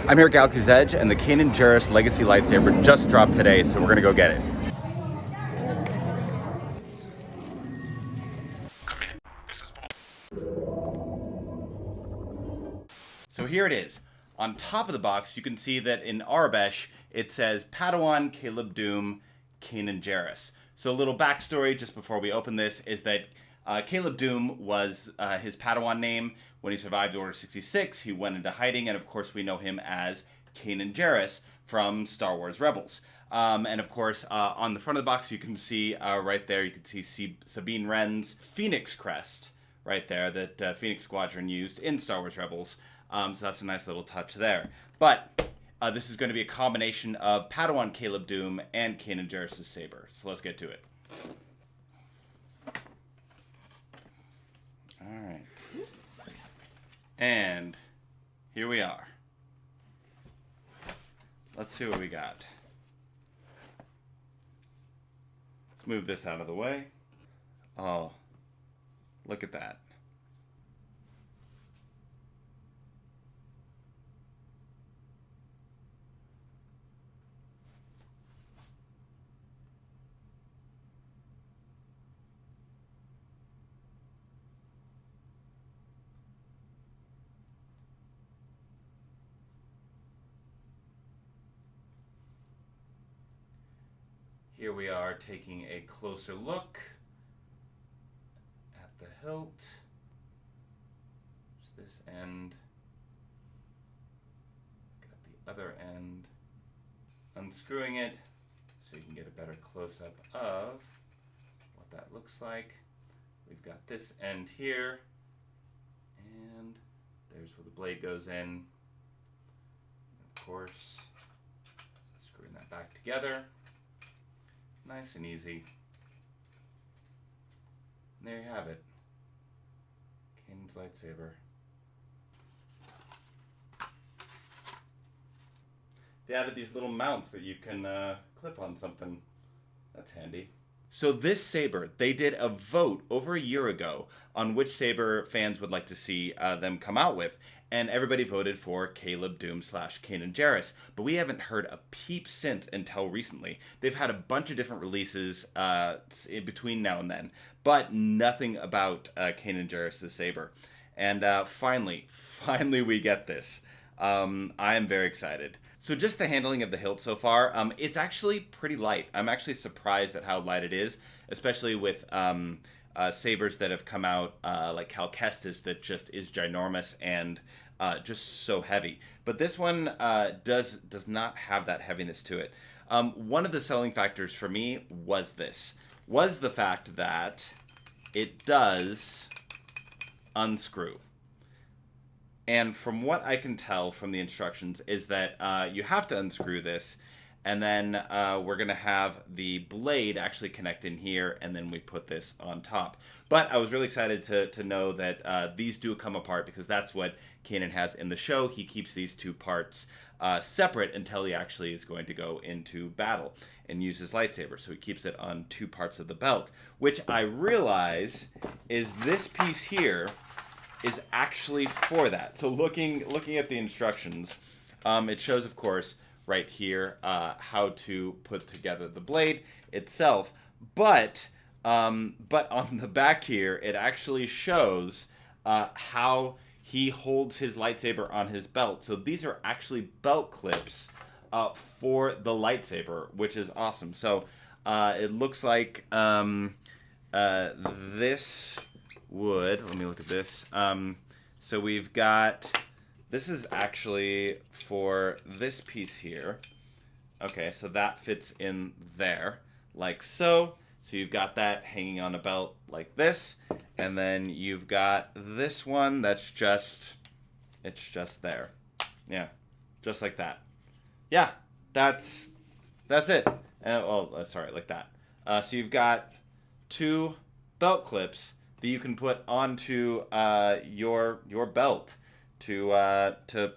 I'm here at Galaxy's Edge, and the Kanan Jarrus Legacy Lightsaber just dropped today, so we're gonna go get it. So here it is. On top of the box, you can see that in Arabesh, it says Padawan, Caleb Dume, Kanan Jarrus. So a little backstory just before we open this is that Caleb Dume was his Padawan name. When he survived Order 66, he went into hiding, and of course we know him as Kanan Jarrus from Star Wars Rebels. And of course, on the front of the box, you can see right there, you can see Sabine Wren's Phoenix crest right there that Phoenix Squadron used in Star Wars Rebels. So that's a nice little touch there. But this is going to be a combination of Padawan Caleb Dume and Kanan Jarrus' saber. So let's get to it. All right. And here we are. Let's see what we got. Let's move this out of the way. Oh, look at that. Here we are taking a closer look at the hilt. There's this end. Got the other end. Unscrewing it so you can get a better close-up of what that looks like. We've got this end here, and there's where the blade goes in. And of course, screwing that back together. Nice and easy. And there you have it. Kanan's lightsaber. They added these little mounts that you can clip on something. That's handy. So this saber, they did a vote over a year ago on which saber fans would like to see them come out with, and everybody voted for Caleb Dume / Kanan Jarrus. But we haven't heard a peep since until recently. They've had a bunch of different releases in between now and then, but nothing about Kanan Jarrus' saber. And finally we get this. I am very excited. So just the handling of the hilt so far, it's actually pretty light. I'm actually surprised at how light it is, especially with sabers that have come out like Cal Kestis that just is ginormous and just so heavy. But this one does not have that heaviness to it. One of the selling factors for me was the fact that it does unscrew. And from what I can tell from the instructions is that you have to unscrew this, and then we're going to have the blade actually connect in here, and then we put this on top. But I was really excited to know that these do come apart, because that's what Kanan has in the show. He keeps these two parts separate until he actually is going to go into battle and use his lightsaber. So he keeps it on two parts of the belt, which I realize is this piece here is actually for that. So looking at the instructions, it shows, of course, right here how to put together the blade itself. But on the back here, it actually shows how he holds his lightsaber on his belt. So these are actually belt clips for the lightsaber, which is awesome. So it looks like this would, let me look at this. So we've got, this is actually for this piece here. Okay, so that fits in there, like so. So you've got that hanging on a belt like this, and then you've got this one that's just, it's just there. Yeah, just like that. Yeah, that's it. Sorry, like that. So you've got two belt clips that you can put onto your belt to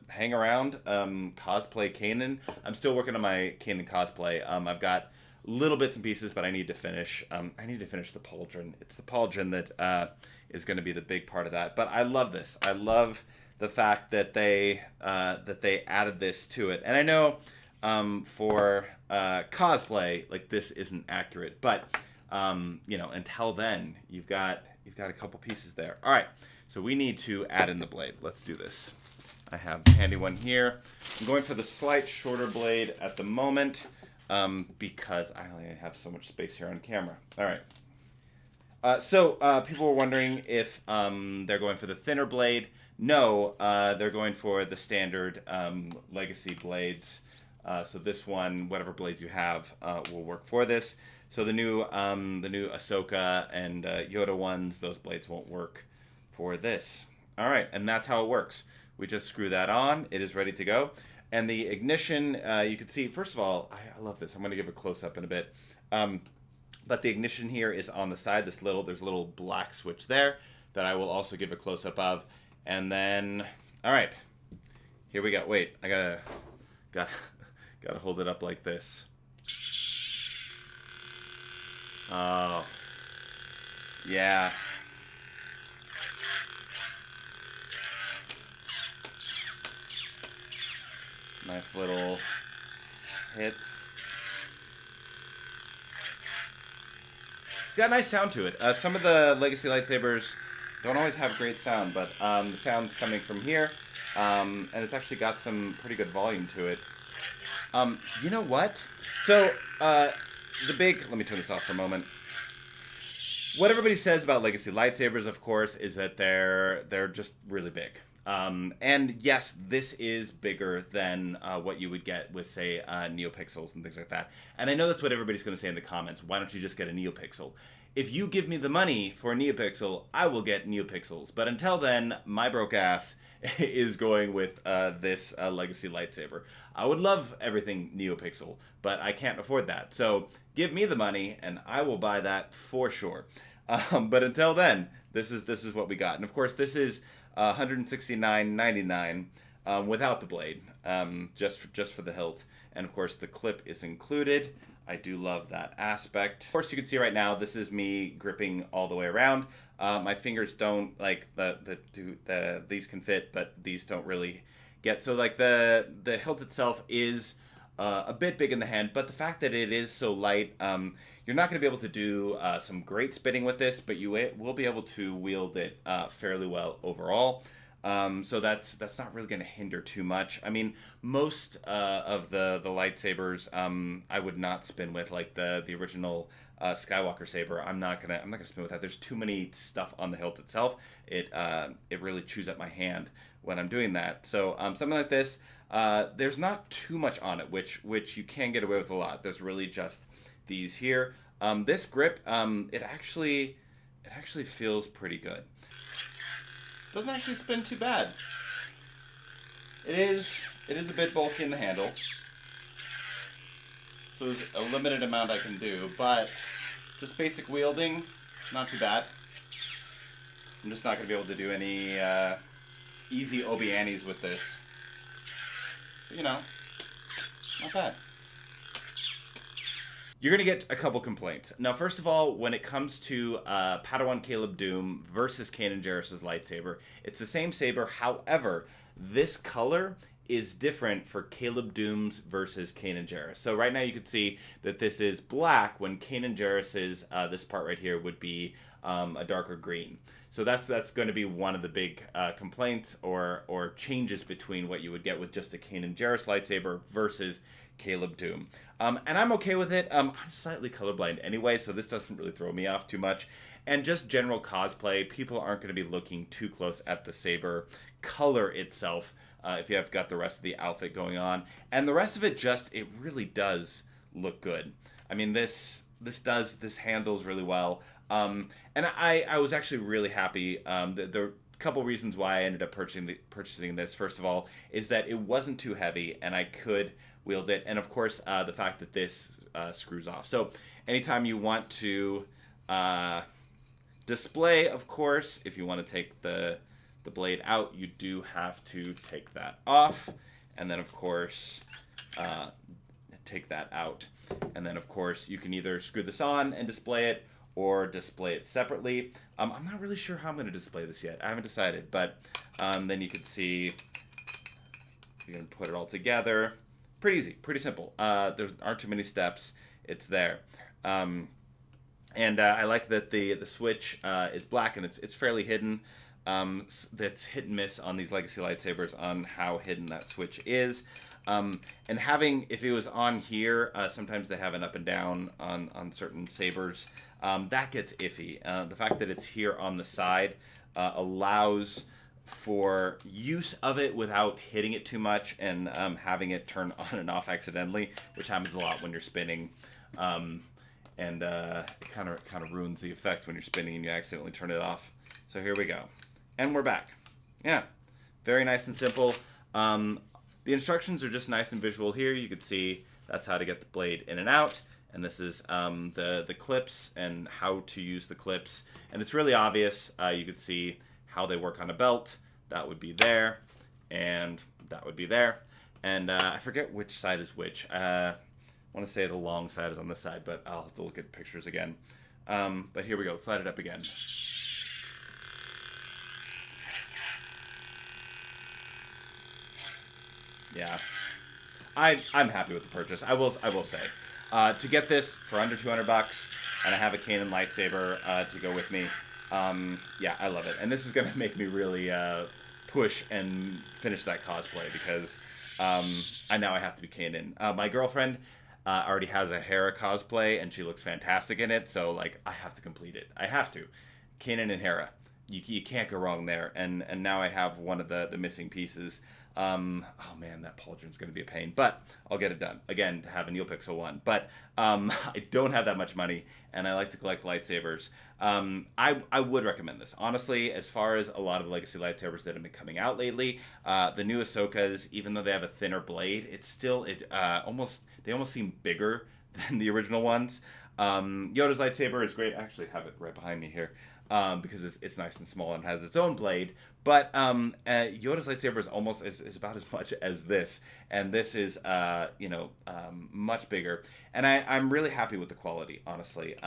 hang around, cosplay Kanan. I'm still working on my Kanan cosplay. I've got little bits and pieces, but I need to finish. I need to finish the pauldron. It's the pauldron that is going to be the big part of that. But I love this. I love the fact that they added this to it. And I know for cosplay, like this isn't accurate, but you know, until then, you've got a couple pieces there. All right, so we need to add in the blade. Let's do this. I have the handy one here. I'm going for the slight shorter blade at the moment because I only have so much space here on camera. All right. So people were wondering if they're going for the thinner blade. No, they're going for the standard legacy blades. So this one, whatever blades you have, will work for this. So the new Ahsoka and Yoda ones, those blades won't work for this. All right, and that's how it works. We just screw that on. It is ready to go. And the ignition, you can see, first of all, I love this. I'm going to give a close-up in a bit. But the ignition here is on the side. There's a little black switch there that I will also give a close-up of. And then, all right, here we go. Wait, I gotta hold it up like this. Oh, yeah. Nice little hits. It's got a nice sound to it. Some of the legacy lightsabers don't always have great sound, but the sound's coming from here, and it's actually got some pretty good volume to it. You know what? So, let me turn this off for a moment. What everybody says about legacy lightsabers, of course, is that they're just really big. And yes, this is bigger than what you would get with, say, NeoPixels and things like that. And I know that's what everybody's going to say in the comments. Why don't you just get a NeoPixel? If you give me the money for a NeoPixel, I will get NeoPixels. But until then, my broke ass is going with this legacy lightsaber. I would love everything NeoPixel, but I can't afford that. So give me the money, and I will buy that for sure. But until then, this is what we got. And of course, this is $169.99 without the blade, just for the hilt. And of course, the clip is included. I do love that aspect. Of course, you can see right now, this is me gripping all the way around. My fingers don't, like, these can fit, but these don't really get. So, like, the hilt itself is a bit big in the hand, but the fact that it is so light, you're not going to be able to do some great spinning with this, but you will be able to wield it fairly well overall. So that's not really going to hinder too much. I mean, most of the lightsabers I would not spin with, like the original Skywalker saber. I'm not gonna spin with that. There's too many stuff on the hilt itself. It really chews up my hand when I'm doing that. So something like this, there's not too much on it, which you can get away with a lot. There's really just these here. This grip, it actually feels pretty good. Doesn't actually spin too bad. It is a bit bulky in the handle, so there's a limited amount I can do, but just basic wielding, not too bad. I'm just not going to be able to do any easy Obi-Anis with this. But, you know, not bad. You're going to get a couple complaints. Now, first of all, when it comes to Padawan Caleb Dume versus Kanan Jarrus' lightsaber, it's the same saber. However, this color is different for Caleb Dume's versus Kanan Jarrus. So right now you can see that this is black when Kanan Jarrus's, this part right here, would be a darker green. So that's going to be one of the big complaints or changes between what you would get with just a Kanan Jarrus lightsaber versus Caleb Dume. And I'm okay with it. I'm slightly colorblind anyway, so this doesn't really throw me off too much. And just general cosplay, people aren't going to be looking too close at the saber color itself if you have got the rest of the outfit going on. And the rest of it it really does look good. I mean, this handles really well. And I was actually really happy. The couple reasons why I ended up purchasing this, first of all, is that it wasn't too heavy and I could wield it, and of course the fact that this screws off. So anytime you want to display, of course, if you want to take the blade out, you do have to take that off, and then of course take that out, and then of course you can either screw this on and display it, or display it separately. I'm not really sure how I'm going to display this yet. I haven't decided, but then you can see you can put it all together. Pretty easy, pretty simple. There aren't too many steps. It's there. And I like that the switch is black and it's fairly hidden. That's hit and miss on these legacy lightsabers on how hidden that switch is. And if it was on here, sometimes they have an up and down on certain sabers. That gets iffy. The fact that it's here on the side allows for use of it without hitting it too much and having it turn on and off accidentally, which happens a lot when you're spinning. And it kind of ruins the effects when you're spinning and you accidentally turn it off. So here we go. And we're back. Yeah, very nice and simple. The instructions are just nice and visual here. You can see that's how to get the blade in and out. And this is the clips and how to use the clips. And it's really obvious. You could see how they work on a belt. That would be there. And that would be there. And I forget which side is which. I want to say the long side is on this side, but I'll have to look at the pictures again. But here we go. Let's light it up again. Yeah, I'm happy with the purchase. I will say, to get this for under $200, and I have a Kanan lightsaber to go with me. Yeah, I love it, and this is gonna make me really push and finish that cosplay because I now have to be Kanan. My girlfriend already has a Hera cosplay, and she looks fantastic in it. So like, I have to complete it. I have to. Kanan and Hera. You can't go wrong there. And now I have one of the missing pieces. Oh man, that pauldron's going to be a pain, but I'll get it done. Again, to have a NeoPixel one. But I don't have that much money, and I like to collect lightsabers. I would recommend this. Honestly, as far as a lot of the legacy lightsabers that have been coming out lately, the new Ahsokas, even though they have a thinner blade, they almost seem bigger than the original ones. Yoda's lightsaber is great. I actually have it right behind me here. Because it's nice and small and has its own blade. But Yoda's lightsaber is about as much as this, and this is much bigger. And I'm really happy with the quality, honestly.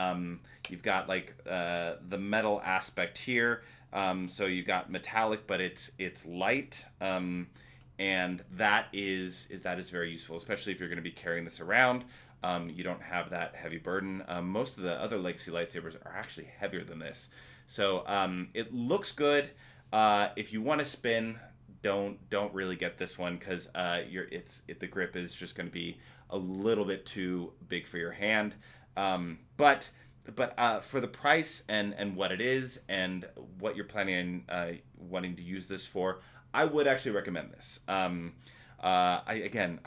You've got like the metal aspect here, so you've got metallic, but it's light, and that is very useful, especially if you're going to be carrying this around. You don't have that heavy burden. Most of the other legacy lightsabers are actually heavier than this. So it looks good. If you want to spin, don't really get this one because the grip is just going to be a little bit too big for your hand. But for the price and what it is and what you're planning on wanting to use this for, I would actually recommend this. I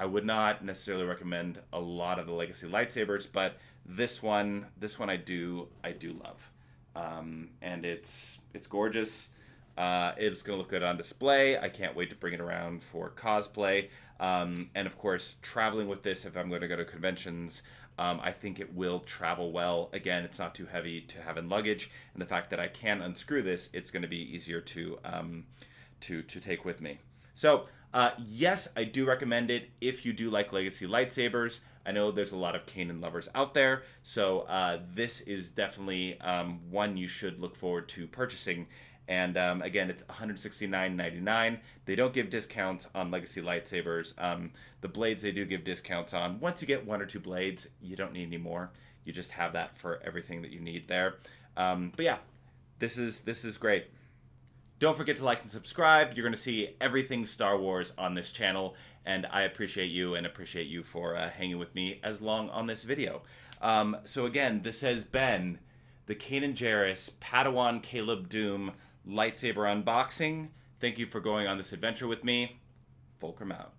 would not necessarily recommend a lot of the legacy lightsabers, but this one I do love, and it's gorgeous. It's gonna look good on display. I can't wait to bring it around for cosplay, and of course, traveling with this. If I'm going to go to conventions, I think it will travel well. Again, it's not too heavy to have in luggage, and the fact that I can unscrew this, it's going to be easier to take with me. So. Yes, I do recommend it if you do like legacy lightsabers. I know there's a lot of Kanan lovers out there, so this is definitely one you should look forward to purchasing. And again, it's $169.99. They don't give discounts on legacy lightsabers. The blades they do give discounts on. Once you get 1 or 2 blades, you don't need any more. You just have that for everything that you need there. But yeah, this is great. Don't forget to like and subscribe. You're going to see everything Star Wars on this channel, and I appreciate you for hanging with me as long on this video. So again, this has been the Kanan Jarrus Padawan Caleb Dume lightsaber unboxing. Thank you for going on this adventure with me. Fulcrum out.